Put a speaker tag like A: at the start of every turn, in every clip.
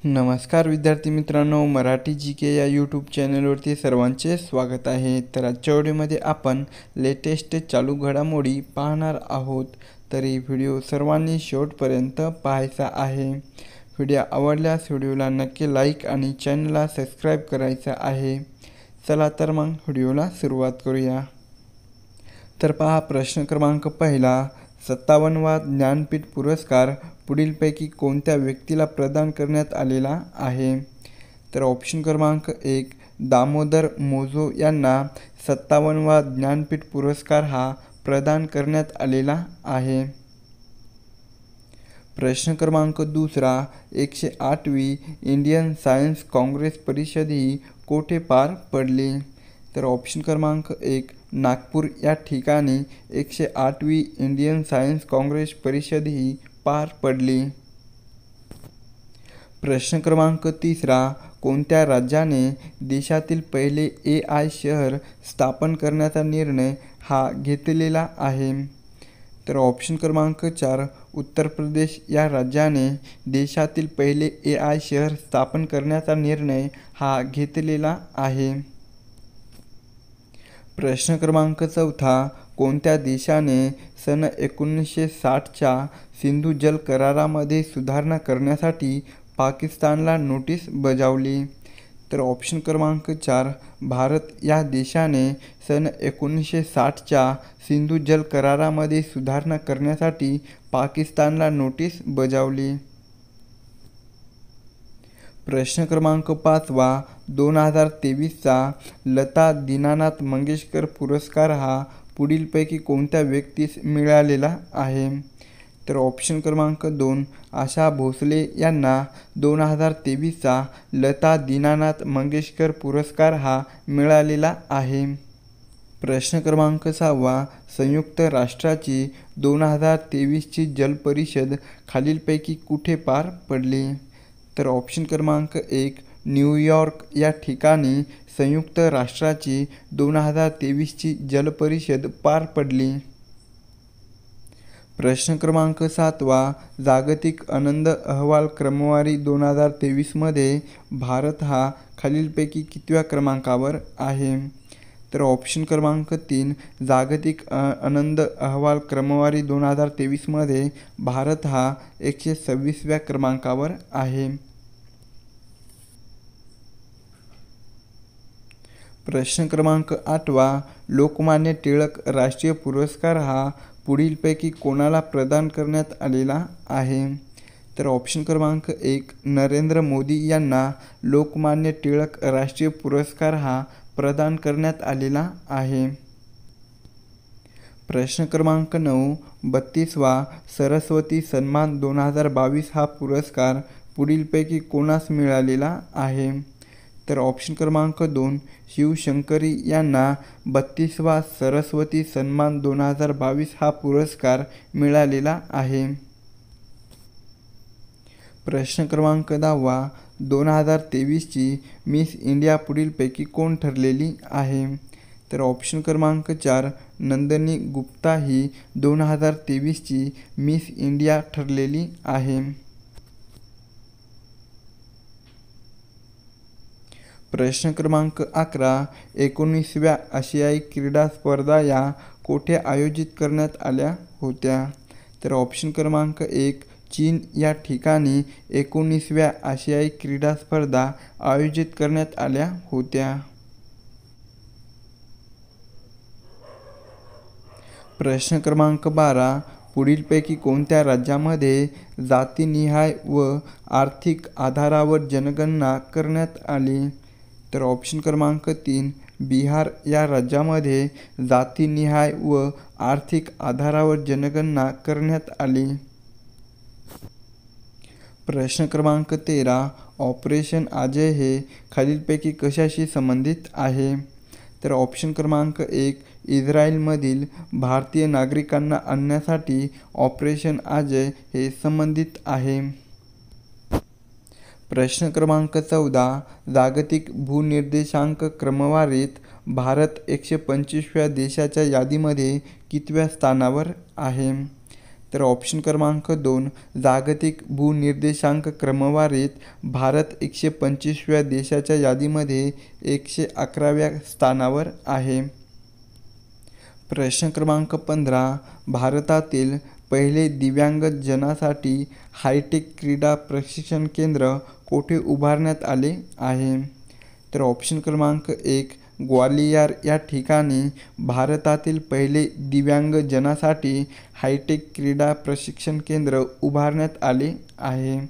A: नमस्कार विद्यार्थी मित्रांनो, मराठी जी के या यूट्यूब चॅनलवरती सर्वांचे स्वागत आहे। तर आजच्या व्हिडिओमध्ये आपण लेटेस्ट चालू घडामोडी पाहणार आहोत। तरी व्हिडिओ सर्वांनी शेवटपर्यंत पाहायचा आहे। व्हिडिओ आवडल्यास व्हिडिओला नक्की लाईक आणि चॅनलला सबस्क्राईब करायचं आहे। चला तर मग व्हिडिओला सुरुवात करूया। तर पहा, प्रश्न क्रमांक पहिला, 57वा ज्ञानपीठ पुरस्कार पुढीलपैकी कोणत्या व्यक्तीला प्रदान करण्यात आलेला आहे? तर ऑप्शन क्रमांक 1, दामोदर मोझो यांना 57वा ज्ञानपीठ पुरस्कार हा प्रदान करण्यात आलेला आहे। प्रश्न क्रमांक दुसरा, 108वी इंडियन सायन्स काँग्रेस परिषद ही कोठे पार पडली? तर ऑप्शन क्रमांक 1, नागपूर या ठिकाणी 108वी इंडियन सायन्स काँग्रेस परिषद ही पार पडली। प्रश्न क्रमांक तिसरा, कोणत्या राज्याने देशातील पहिले AI शहर स्थापन करण्याचा निर्णय हा घेतलेला आहे? तर ऑप्शन क्रमांक 4, उत्तर प्रदेश या राज्याने देशातील पहिले AI शहर स्थापन करण्याचा निर्णय हा घेतलेला आहे। प्रश्न क्रमांक चौथा, कोणत्या देशाने सन 1960च्या सिंधू जल करारामध्ये सुधारणा करण्यासाठी पाकिस्तानला नोटीस बजावली? तर ऑप्शन क्रमांक 4, भारत या देशाने सन 1960च्या सिंधू जल करारामध्ये सुधारणा करण्यासाठी पाकिस्तानला नोटीस बजावली। प्रश्न क्रमांक 5वा, 2023चा लता दीनानाथ मंगेशकर पुरस्कार हा पुढीलपैकी कोणत्या व्यक्तीस मिळालेला आहे? तर ऑप्शन क्रमांक 2, आशा भोसले यांना 2023चा लता दीनानाथ मंगेशकर पुरस्कार हा मिळालेला आहे। प्रश्न क्रमांक 6वा, संयुक्त राष्ट्राची 2023ची जल परिषद खालीलपैकी कुठे पार पडली? तर ऑप्शन क्रमांक 1, न्यूयॉर्क या ठिकाणी संयुक्त राष्ट्राची 2023ची जल परिषद पार पडली। प्रश्न क्रमांक 7वा, जागतिक आनंद अहवाल क्रमवारी 2023मध्ये भारत हा खालीलपैकी कितव्या क्रमांकावर आहे? तर ऑप्शन क्रमांक 3, जागतिक आनंद अहवाल क्रमवारी 2023मध्ये भारत हा 126व्या क्रमांकावर आहे। प्रश्न क्रमांक 8वा, लोकमान्य टिळक राष्ट्रीय पुरस्कार हा पुढीलपैकी कोणाला प्रदान करण्यात आलेला आहे? तर ऑप्शन क्रमांक 1, नरेंद्र मोदी यांना लोकमान्य टिळक राष्ट्रीय पुरस्कार हा प्रदान करण्यात आलेला आहे। प्रश्न क्रमांक 9, 32वा सरस्वती सन्मान 2022 हा पुरस्कार पुढीलपैकी कोणास मिळालेला आहे? तर ऑप्शन क्रमांक 2, शिवशंकरी यांना 32वा सरस्वती सन्मान 2022 हा पुरस्कार मिळालेला आहे। प्रश्न क्रमांक 10वा, 2023ची मिस इंडिया पुढीलपैकी कोण ठरलेली आहे? तर ऑप्शन क्रमांक 4, नंदिनी गुप्ता ही 2023ची मिस इंडिया ठरलेली आहे। प्रश्न क्रमांक 11, 19व्या आशियाई क्रीडा स्पर्धा या कोठे आयोजित करण्यात आल्या होत्या? तर ऑप्शन क्रमांक 1, चीन या ठिकाणी 19व्या आशियाई क्रीडा स्पर्धा आयोजित करण्यात आल्या होत्या। प्रश्न क्रमांक 12, पुढीलपैकी कोणत्या राज्यामध्ये जातीनिहाय व आर्थिक आधारावर जनगणना करण्यात आली? तर ऑप्शन क्रमांक 3, बिहार या राज्यामध्ये जातीनिहाय व आर्थिक आधारावर जनगणना करण्यात आली। प्रश्न क्रमांक 13, ऑपरेशन अजय हे खालीलपैकी कशाशी संबंधित आहे? तर ऑप्शन क्रमांक 1, इस्रायलमधील भारतीय नागरिकांना आणण्यासाठी ऑपरेशन अजय हे संबंधित आहे। प्रश्न क्रमांक 14, जागतिक भूनिर्देशांक क्रमवारीत भारत 125व्या देशाच्या यादीमध्ये कितव्या स्थानावर आहे? तर ऑप्शन क्रमांक 2, जागतिक भूनिर्देशांक क्रमवारीत भारत 125व्या देशाच्या यादीमध्ये 111व्या स्थानावर आहे. प्रश्न क्रमांक 15, भारतातील पहिले दिव्यांगजनासाठी हायटेक क्रीडा प्रशिक्षण केंद्र कोठे उभारण्यात आले आहे? तर ऑप्शन क्रमांक 1, ग्वालियर या ठिकाणी भारतातील पहिले दिव्यांगजनासाठी हायटेक क्रीडा प्रशिक्षण केंद्र उभारण्यात आले आहे.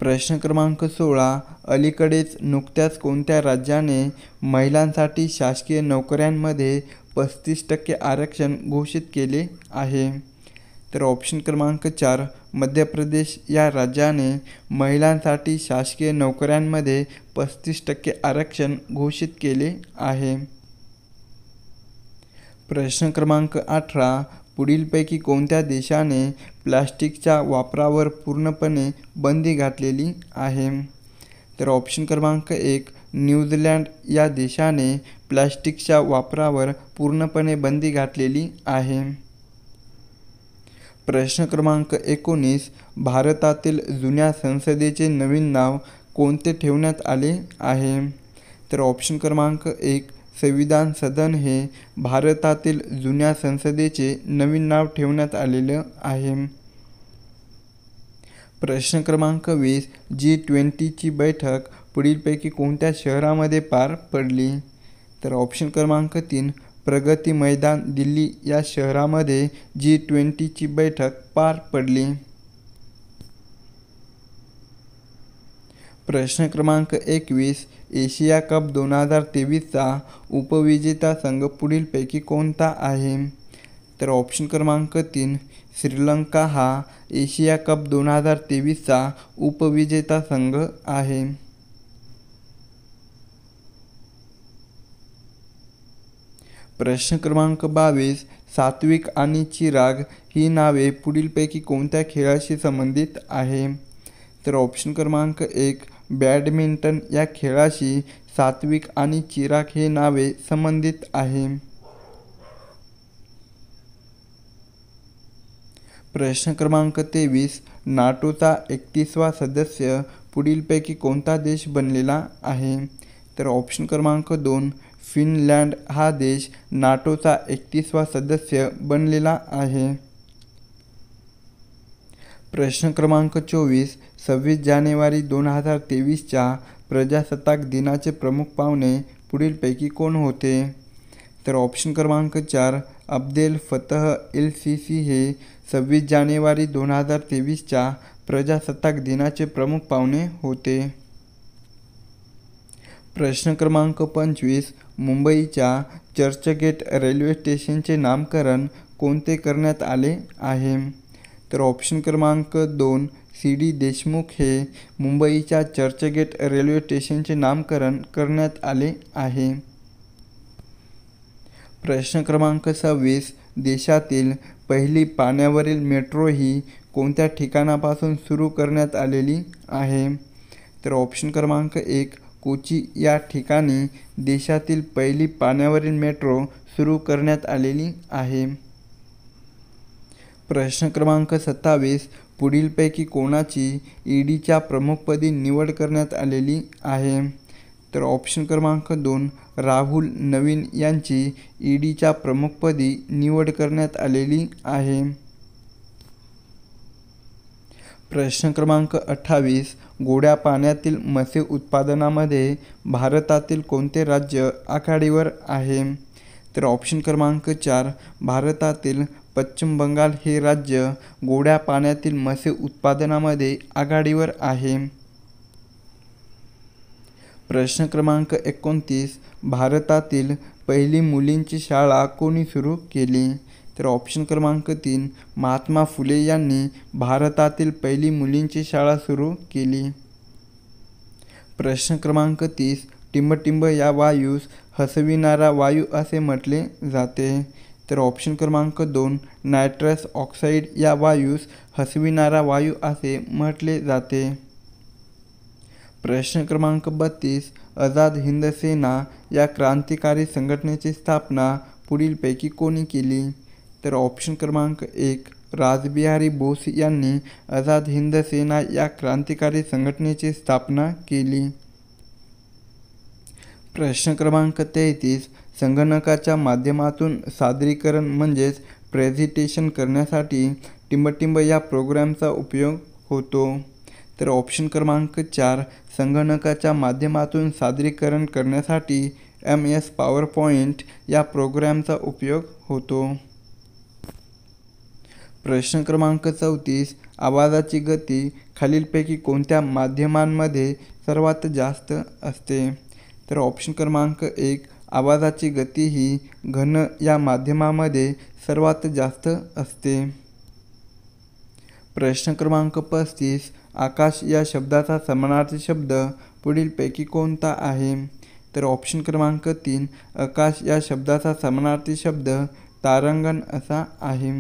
A: प्रश्न क्रमांक 16, अलीकडेच नुकत्याच कोणत्या राज्याने महिलांसाठी शासकीय नोकऱ्यांमध्ये 35% आरक्षण घोषित केले आहे? तर ऑप्शन क्रमांक 4, मध्य प्रदेश या राज्याने महिलांसाठी शासकीय नोकऱ्यांमध्ये 35% आरक्षण घोषित केले आहे. प्रश्न क्रमांक 18, पुढीलपैकी कोणत्या देशाने प्लास्टिकच्या वापरावर पूर्णपणे बंदी घातलेली आहे? तर ऑप्शन क्रमांक 1, न्यूझीलंड या देशाने प्लास्टिकच्या वापरावर पूर्णपणे बंदी घातलेली आहे. प्रश्न क्रमांक 19, भारतातील जुन्या संसदेचे नवीन नाव कोणते ठेवण्यात आले आहे? तर ऑप्शन क्रमांक 1, संविधान सदन हे भारतातील जुन्या संसदेचे नवीन नाव ठेवण्यात आलेलं आहे. प्रश्न क्रमांक 20, G20ची बैठक पुढीलपैकी कोणत्या शहरामध्ये पार पडली? तर ऑप्शन क्रमांक 3, प्रगती मैदान दिल्ली या शहरामध्ये G20ची बैठक पार पडली. प्रश्न क्रमांक 21, एशिया कप 2023चा उपविजेता संघ पुढीलपैकी कोणता आहे? तर ऑप्शन क्रमांक 3, श्रीलंका हा एशिया कप 2023चा उपविजेता संघ आहे. प्रश्न क्रमांक 22, सात्विक आणि चिराग ही नावे पुढीलपैकी कोणत्या खेळाशी संबंधित आहे? तर ऑप्शन क्रमांक 1, बॅडमिंटन या खेळाशी सात्विक आणि चिराग हे नावे संबंधित आहे. प्रश्न क्रमांक 23, नाटोचा 31वा सदस्य पुढीलपैकी कोणता देश बनलेला आहे? तर ऑप्शन क्रमांक 2, फिनलँड हा देश नाटोचा 31वा सदस्य बनलेला आहे. प्रश्न क्रमांक 24, 26 जानेवारी 2023च्या प्रजासत्ताक दिनाचे प्रमुख पाहुणे पुढीलपैकी कोण होते? तर ऑप्शन क्रमांक 4, अब्देल फतह एल सीसी हे 26 जानेवारी 2023च्या प्रजासत्ताक दिनाचे प्रमुख पाहुणे होते. प्रश्न क्रमांक 25, मुंबईच्या चर्चगेट रेल्वे स्टेशनचे नामकरण कोणते करण्यात आले आहे? तर ऑप्शन क्रमांक 2, सी.डी. देशमुख हे मुंबईच्या चर्चगेट रेल्वे स्टेशनचे नामकरण करण्यात आले आहे. प्रश्न क्रमांक 26, देशातील पहिली पाण्यावरील मेट्रो ही कोणत्या ठिकाणापासून सुरू करण्यात आलेली आहे? तर ऑप्शन क्रमांक 1, कोची या ठिकाणी देशातील पहिली पाण्यावरील मेट्रो सुरू करण्यात आलेली आहे. प्रश्न क्रमांक 27, पुढीलपैकी कोणाची ईडीच्या प्रमुखपदी निवड करण्यात आलेली आहे? तर ऑप्शन क्रमांक 2, राहुल नवीन यांची ईडीच्या प्रमुखपदी निवड करण्यात आलेली आहे. प्रश्न क्रमांक 28, गोड्या पाण्यातील मत्स्य उत्पादनामध्ये भारतातील कोणते राज्य आघाडीवर आहे? तर ऑप्शन क्रमांक 4, भारतातील पश्चिम बंगाल हे राज्य गोड्या पाण्यातील मत्स्य उत्पादनामध्ये आघाडीवर आहे. प्रश्न क्रमांक 29, भारतातील पहिली मुलींची शाळा कोणी सुरू केली? तर ऑप्शन क्रमांक 3, महात्मा फुले यांनी भारतातील पहिली मुलींची शाळा सुरू केली. प्रश्न क्रमांक 30, टिंबटिंब या वायूस हसविणारा वायू असे म्हटले जाते? तर ऑप्शन क्रमांक 2, नायट्रस ऑक्साईड या वायूस हसविणारा वायू असे म्हटले जाते. प्रश्न क्रमांक 32, आझाद हिंद सेना या क्रांतिकारी संघटनेची स्थापना पुढीलपैकी कोणी केली? तर ऑप्शन क्रमांक 1 रासबिहारी बोस यांनी आझाद हिंद सेना या क्रांतिकारी संघटनेची स्थापना केली। प्रश्न क्रमांक 33 संगणकाच्या माध्यमातून सादरीकरण म्हणजेच प्रेझेंटेशन करण्यासाठी टिंबटिंब या प्रोग्रामचा उपयोग होतो। तर ऑप्शन क्रमांक 4 संगणकाच्या माध्यमातून सादरीकरण करण्यासाठी MS PowerPoint या प्रोग्रामचा उपयोग होतो। प्रश्न क्रमांक 34 आवाजाची गती खालीलपैकी कोणत्या माध्यमांमध्ये सर्वात जास्त असते? तर ऑप्शन क्रमांक 1 आवाजाची गती ही घन या माध्यमामध्ये सर्वात जास्त असते। प्रश्न क्रमांक 35 आकाश या शब्दाचा समानार्थी शब्द पुढीलपैकी कोणता आहे? तर ऑप्शन क्रमांक 3 आकाश या शब्दाचा समानार्थी शब्द तारांगण असा आहे।